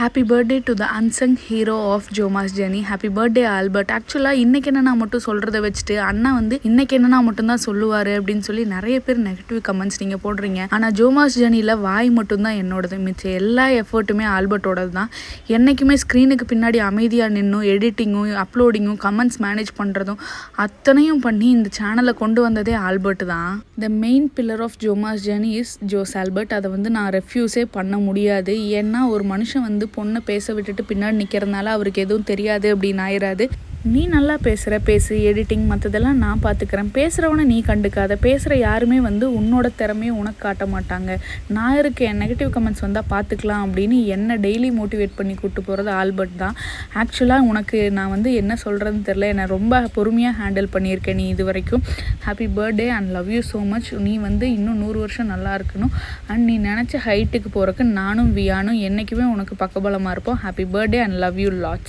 Happy birthday to the unsung hero of Jomas journey. Happy birthday Albert. ஆக்சுவலாக இன்றைக்கி என்னன்னா மட்டும் சொல்கிறத வச்சுட்டு அண்ணா வந்து இன்றைக்கி என்னன்னா மட்டும்தான் சொல்லுவார் அப்படின்னு சொல்லி நிறைய பேர் நெகட்டிவ் கமெண்ட்ஸ் நீங்கள் போடுறீங்க. ஆனால் ஜோமாஸ் ஜெர்னியில் வாய் மட்டும்தான் என்னோடது, மிச்சம் எல்லா எஃபர்ட்டுமே ஆல்பர்ட்டோடது தான். என்றைக்குமே ஸ்க்ரீனுக்கு பின்னாடி அமைதியாக நின்னும் எடிட்டிங்கும் அப்லோடிங்கும் கமெண்ட்ஸ் மேனேஜ் பண்ணுறதும் அத்தனையும் பண்ணி இந்த சேனலை கொண்டு வந்ததே ஆல்பர்ட் தான். The main pillar of Jomas journey is Jose Albert. அதை வந்து நான் ரெஃப்யூஸே பண்ண முடியாது. ஏன்னா ஒரு மனுஷன் வந்து பொண்ணை பேச விட்டுட்டு பின்னாடி நிற்கிறதுனால அவருக்கு எதுவும் தெரியாது அப்படின்னு ஆயிடாது. நீ நல்லா பேசு, எடிட்டிங் மற்றதெல்லாம் நான் பார்த்துக்கிறேன், பேசுகிறவனை நீ கண்டுக்காத, பேசுகிற யாருமே வந்து உன்னோட திறமையை உனக்கு காட்ட மாட்டாங்க, நான் இருக்கேன், நெகட்டிவ் கமெண்ட்ஸ் வந்தால் பார்த்துக்கலாம் அப்படின்னு என்னை டெய்லி மோட்டிவேட் பண்ணி கூப்பிட்டு போகிறது ஆல்பர்ட் தான். ஆக்சுவலாக உனக்கு நான் வந்து என்ன சொல்கிறதுன்னு தெரில, என்னை ரொம்ப பொறுமையாக ஹேண்டில் பண்ணியிருக்கேன் நீ இது வரைக்கும். Happy birthday and love you so much. நீ வந்து இன்னும் 100 வருஷம் நல்லா இருக்கணும். அண்ட் நீ நினச்ச ஹைட்டுக்கு போகிறக்கு நானும் வியானும் என்றைக்குமே உனக்கு பக்கபலமாக இருப்போம். Happy birthday and love you lots.